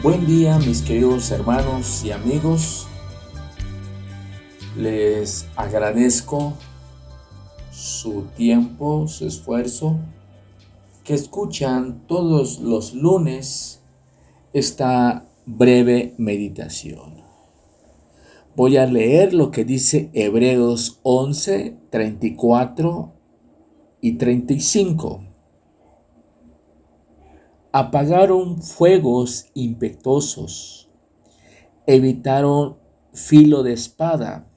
Buen día, mis queridos hermanos y amigos. Les agradezco su tiempo, su esfuerzo, que escuchan todos los lunes esta breve meditación. Voy a leer lo que dice Hebreos 11, 34 y 35. Apagaron fuegos impetuosos, evitaron filo de espada,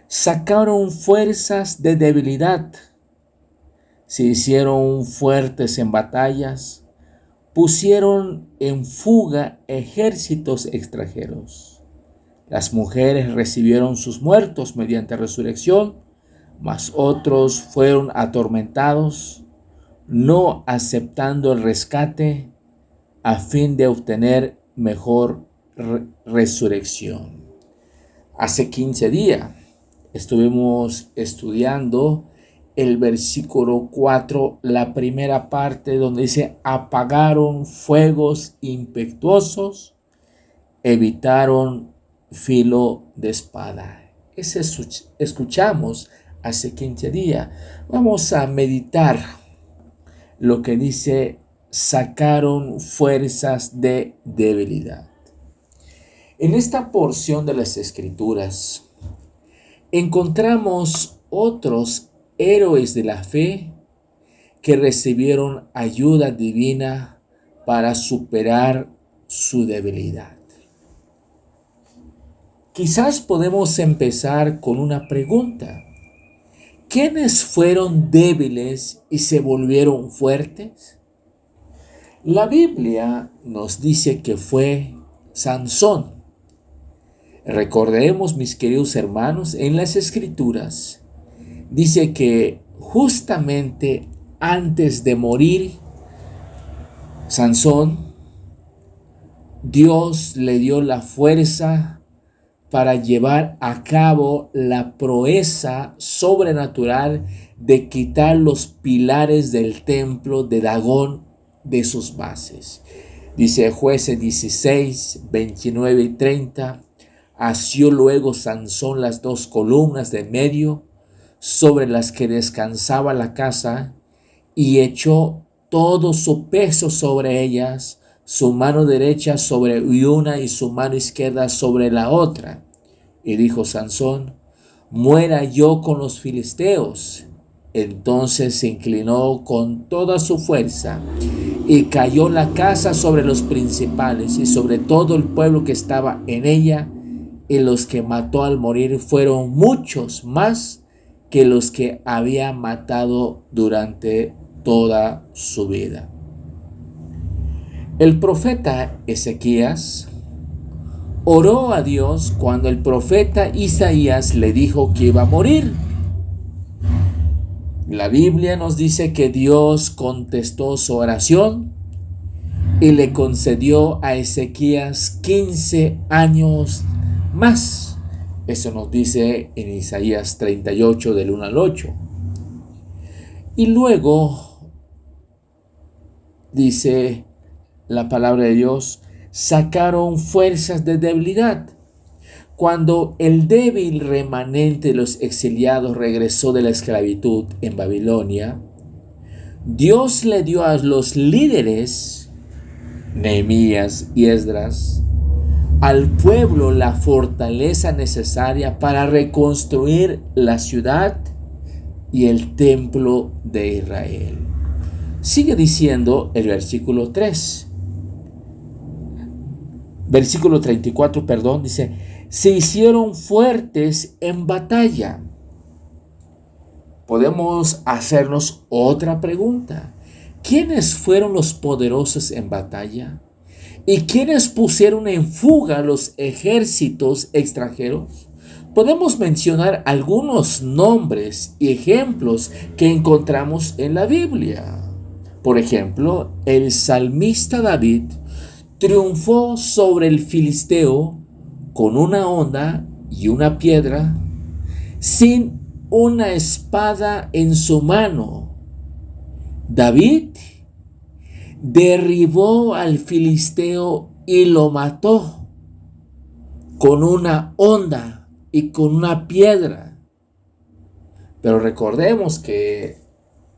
sacaron fuerzas de debilidad, se hicieron fuertes en batallas, pusieron en fuga ejércitos extranjeros. Las mujeres recibieron sus muertos mediante resurrección, mas otros fueron atormentados, no aceptando el rescate a fin de obtener mejor resurrección. Hace 15 días estuvimos estudiando el versículo 4, la primera parte donde dice: apagaron fuegos impetuosos, evitaron filo de espada. Ese escuchamos hace 15 días. Vamos a meditar lo que dice: sacaron fuerzas de debilidad. En esta porción de las Escrituras encontramos otros héroes de la fe que recibieron ayuda divina para superar su debilidad. Quizás podemos empezar con una pregunta. ¿Quiénes fueron débiles y se volvieron fuertes? La Biblia nos dice que fue Sansón. Recordemos, mis queridos hermanos, en las Escrituras dice que justamente antes de morir, Sansón, Dios le dio la fuerza para llevar a cabo la proeza sobrenatural de quitar los pilares del templo de Dagón de sus bases. Dice Jueces 16, 29 y 30. Asió luego Sansón las dos columnas de medio sobre las que descansaba la casa y echó todo su peso sobre ellas, su mano derecha sobre una y su mano izquierda sobre la otra. Y dijo Sansón: muera yo con los filisteos. Entonces se inclinó con toda su fuerza y cayó la casa sobre los principales y sobre todo el pueblo que estaba en ella, y los que mató al morir fueron muchos más que los que había matado durante toda su vida. El profeta Ezequías oró a Dios cuando el profeta Isaías le dijo que iba a morir. La Biblia nos dice que Dios contestó su oración y le concedió a Ezequías 15 años más. Eso nos dice en Isaías 38 del 1 al 8. Y luego dice la palabra de Dios: sacaron fuerzas de debilidad. Cuando el débil remanente de los exiliados regresó de la esclavitud en Babilonia, Dios le dio a los líderes, Nehemías y Esdras, al pueblo la fortaleza necesaria para reconstruir la ciudad y el templo de Israel. Sigue diciendo el versículo 3. Versículo 34, dice: se hicieron fuertes en batalla. Podemos hacernos otra pregunta. ¿Quiénes fueron los poderosos en batalla? ¿Y quiénes pusieron en fuga los ejércitos extranjeros? Podemos mencionar algunos nombres y ejemplos que encontramos en la Biblia. Por ejemplo, el salmista David triunfó sobre el filisteo con una honda y una piedra, sin una espada en su mano. David derribó al filisteo y lo mató con una honda y con una piedra. Pero recordemos que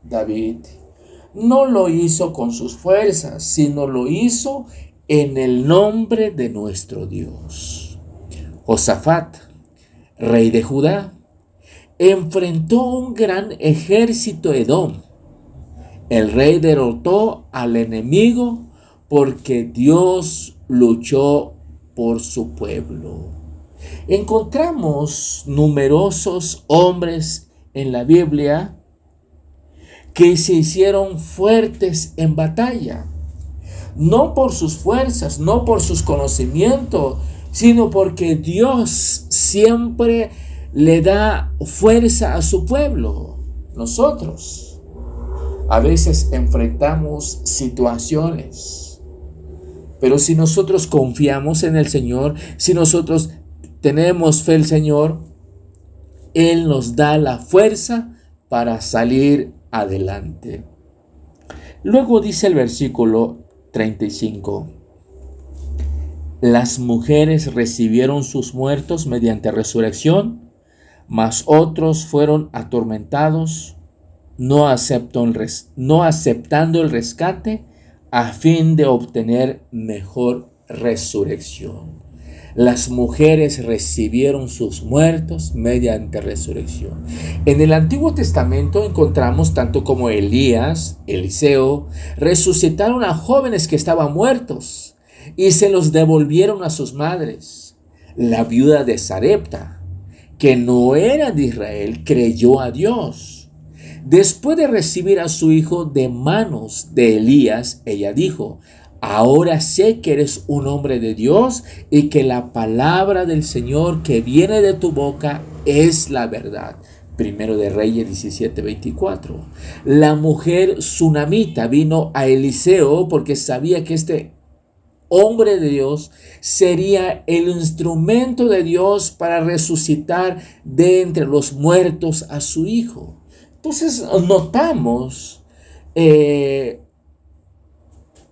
David no lo hizo con sus fuerzas, sino lo hizo en el nombre de nuestro Dios. Josafat, rey de Judá, enfrentó un gran ejército Edom. El rey derrotó al enemigo porque Dios luchó por su pueblo. Encontramos numerosos hombres en la Biblia que se hicieron fuertes en batalla, no por sus fuerzas, no por sus conocimientos, sino porque Dios siempre le da fuerza a su pueblo. Nosotros a veces enfrentamos situaciones, pero si nosotros confiamos en el Señor, si nosotros tenemos fe en el Señor, Él nos da la fuerza para salir adelante. Luego dice el versículo 35. Las mujeres recibieron sus muertos mediante resurrección, mas otros fueron atormentados, no aceptando el rescate a fin de obtener mejor resurrección. Las mujeres recibieron sus muertos mediante resurrección. En el Antiguo Testamento encontramos tanto como Elías, Eliseo, resucitaron a jóvenes que estaban muertos y se los devolvieron a sus madres. La viuda de Sarepta, que no era de Israel, creyó a Dios. Después de recibir a su hijo de manos de Elías, ella dijo: ahora sé que eres un hombre de Dios y que la palabra del Señor que viene de tu boca es la verdad. Primero de Reyes 17:24. La mujer sunamita vino a Eliseo porque sabía que este hombre de Dios sería el instrumento de Dios para resucitar de entre los muertos a su hijo. Entonces notamos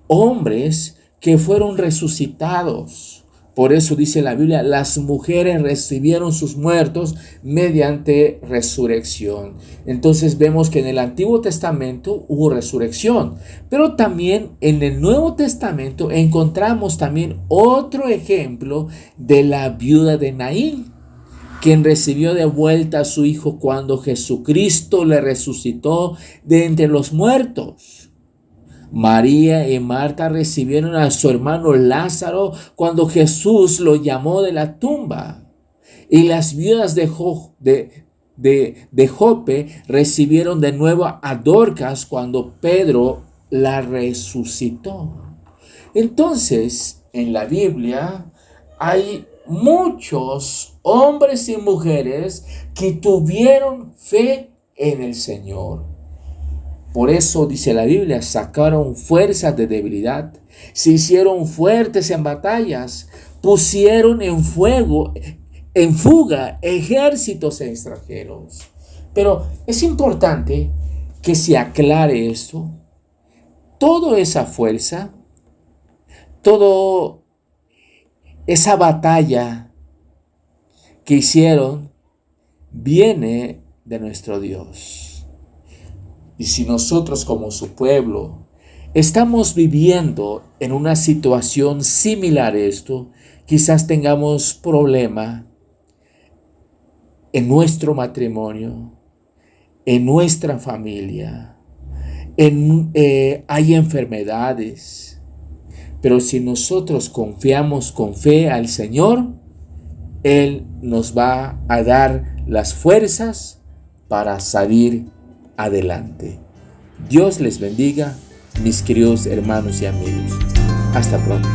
hombres que fueron resucitados. Por eso dice la Biblia, las mujeres recibieron sus muertos mediante resurrección. Entonces vemos que en el Antiguo Testamento hubo resurrección, pero también en el Nuevo Testamento encontramos también otro ejemplo de la viuda de Naín, quien recibió de vuelta a su hijo cuando Jesucristo le resucitó de entre los muertos. María y Marta recibieron a su hermano Lázaro cuando Jesús lo llamó de la tumba. Y las viudas de Jope recibieron de nuevo a Dorcas cuando Pedro la resucitó. Entonces, en la Biblia hay muchos hombres y mujeres que tuvieron fe en el Señor. Por eso dice la Biblia, sacaron fuerzas de debilidad, se hicieron fuertes en batallas, pusieron en fuga ejércitos extranjeros. Pero es importante que se aclare esto. Toda esa fuerza, toda esa batalla que hicieron, viene de nuestro Dios. Y si nosotros como su pueblo estamos viviendo en una situación similar a esto, quizás tengamos problema en nuestro matrimonio, en nuestra familia, hay enfermedades. Pero si nosotros confiamos con fe al Señor, Él nos va a dar las fuerzas para salir adelante. Dios les bendiga, mis queridos hermanos y amigos. Hasta pronto.